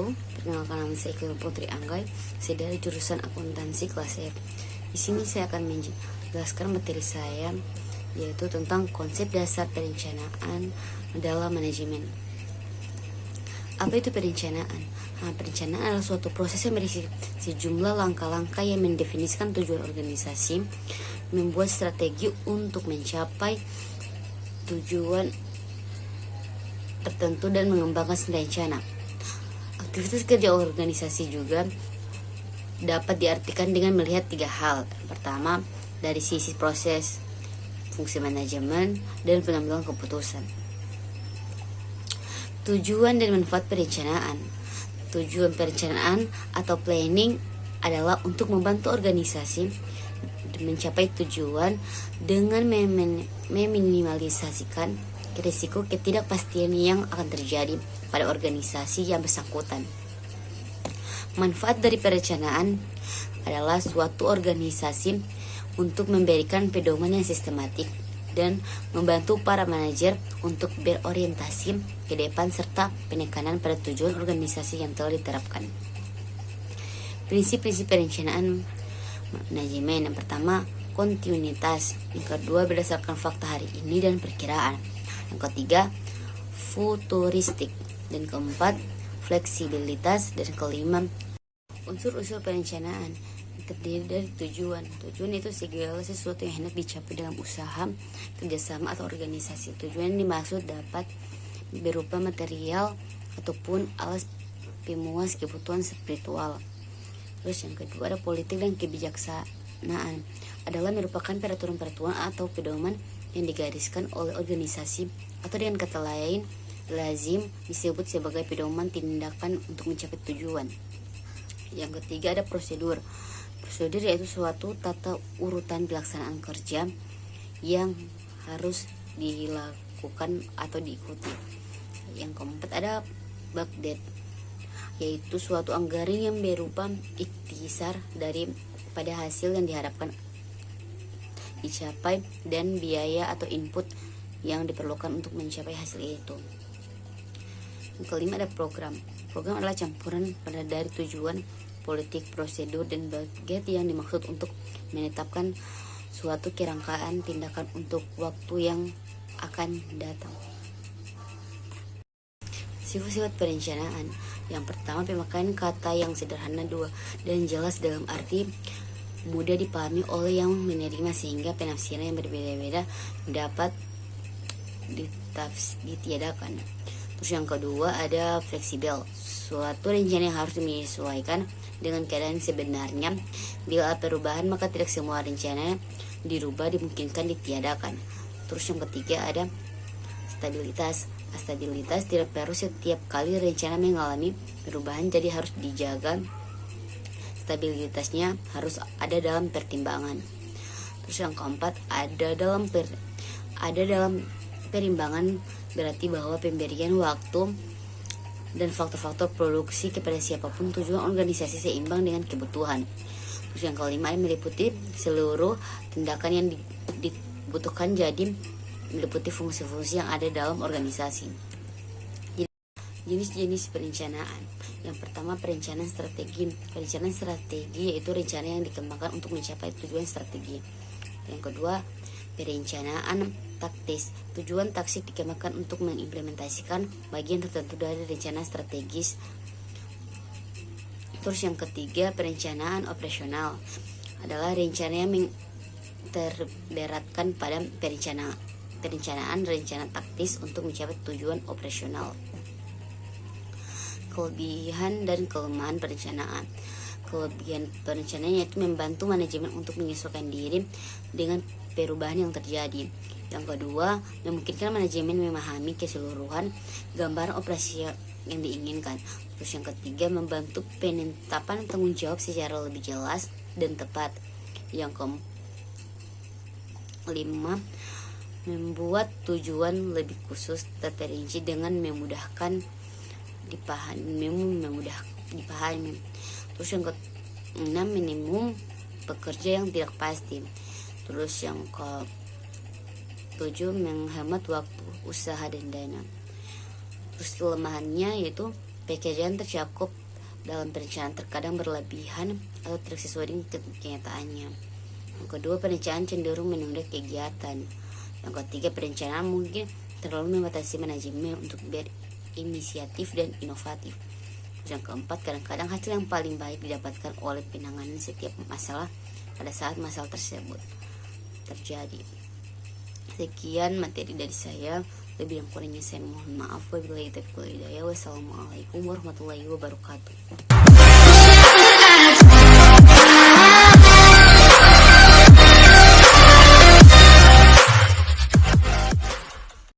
wabarakatuh. Perkenalkan, nama saya Iqbal Putri Anggai. Saya dari jurusan akuntansi kelas F. Di sini saya akan menjelaskan materi saya, yaitu tentang konsep dasar perencanaan dalam manajemen. Apa itu perencanaan? Perencanaan adalah suatu proses yang berisi sejumlah langkah-langkah yang mendefinisikan tujuan organisasi, membuat strategi untuk mencapai tujuan tertentu dan mengembangkan rencana. Aktivitas kerja organisasi juga dapat diartikan dengan melihat 3 hal. Pertama, dari sisi proses, fungsi manajemen, dan pengambilan keputusan. Tujuan dan manfaat perencanaan. Tujuan perencanaan atau planning adalah untuk membantu organisasi mencapai tujuan dengan meminimalisasikan risiko ketidakpastian yang akan terjadi pada organisasi yang bersangkutan. Manfaat dari perencanaan adalah suatu organisasi untuk memberikan pedoman yang sistematik dan membantu para manajer untuk berorientasi ke depan serta penekanan pada tujuan organisasi yang telah diterapkan. Prinsip-prinsip perencanaan manajemen. Yang pertama, kontinuitas. Yang kedua, berdasarkan fakta hari ini dan perkiraan. Yang ketiga, futuristik. Dan keempat, fleksibilitas. Dan kelima, unsur-unsur perencanaan terdiri dari tujuan. Tujuan itu segala sesuatu yang hendak dicapai dalam usaha, kerjasama, atau organisasi. Tujuan yang dimaksud dapat berupa material ataupun alas pemuas kebutuhan spiritual. Terus yang kedua ada politik dan kebijaksanaan, adalah merupakan peraturan-peraturan atau pedoman yang digariskan oleh organisasi atau dengan kata lain lazim disebut sebagai pedoman tindakan untuk mencapai tujuan. Yang ketiga ada prosedur. Prosedur yaitu suatu tata urutan pelaksanaan kerja yang harus dilakukan atau diikuti. Yang keempat ada budget, yaitu suatu anggaran yang berupa ikhtisar dari pada hasil yang diharapkan dicapai dan biaya atau input yang diperlukan untuk mencapai hasil itu. Yang kelima ada program. Program adalah campuran pada dari tujuan, politik, prosedur, dan budget yang dimaksud untuk menetapkan suatu kerangkaan tindakan untuk waktu yang akan datang. Sifat-sifat perencanaan. Yang pertama, pemakaian kata yang sederhana dan jelas dalam arti mudah dipahami oleh yang menerima sehingga penafsiran yang berbeda-beda dapat ditiadakan. Terus yang kedua ada fleksibel. Suatu rencana yang harus menyesuaikan dengan keadaan sebenarnya. Bila ada perubahan maka tidak semua rencana dirubah dimungkinkan ditiadakan. Terus yang ketiga ada stabilitas. Stabilitas tidak perlu setiap kali rencana mengalami perubahan, jadi harus dijaga stabilitasnya, harus ada dalam pertimbangan. Terus yang keempat ada dalam perimbangan, berarti bahwa pemberian waktu dan faktor-faktor produksi kepada siapapun tujuan organisasi seimbang dengan kebutuhan. Terus yang kelima meliputi seluruh tindakan yang dibutuhkan, jadi meliputi fungsi-fungsi yang ada dalam organisasi. Jenis-jenis perencanaan. Yang pertama perencanaan strategi. Perencanaan strategi yaitu rencana yang dikembangkan untuk mencapai tujuan strategi. Yang kedua perencanaan taktis. Tujuan taktis dikembangkan untuk mengimplementasikan bagian tertentu dari rencana strategis. Terus yang ketiga perencanaan operasional, adalah rencana yang terberatkan pada perencanaan rencana taktis untuk mencapai tujuan operasional. Kelebihan dan kelemahan perencanaan. Kelebihan perencanaan yaitu membantu manajemen untuk menyesuaikan diri dengan perubahan yang terjadi. Yang kedua, memungkinkan manajemen memahami keseluruhan gambaran operasi yang diinginkan. Terus yang ketiga, membantu penetapan tanggung jawab secara lebih jelas dan tepat. Yang kelima, membuat tujuan lebih khusus terperinci dengan memudahkan dipahami. Terus yang keenam, minimum pekerja yang tidak pasti. Terus yang ke-7, menghemat waktu, usaha, dan dana. Terus kelemahannya yaitu Pekerjaan tercakup dalam perencanaan terkadang berlebihan atau tidak sesuai dengan kenyataannya. Yang kedua, perencanaan cenderung menunda kegiatan. Yang ketiga, perencanaan mungkin terlalu membatasi manajemen untuk berinisiatif dan inovatif. Yang keempat, kadang-kadang hasil yang paling baik didapatkan oleh penanganan setiap masalah pada saat masalah tersebut terjadi. Sekian materi dari saya. Lebih dan kurangnya saya mohon maaf. Wabillahi taufiq wal hidayah. Wassalamualaikum warahmatullahi wabarakatuh.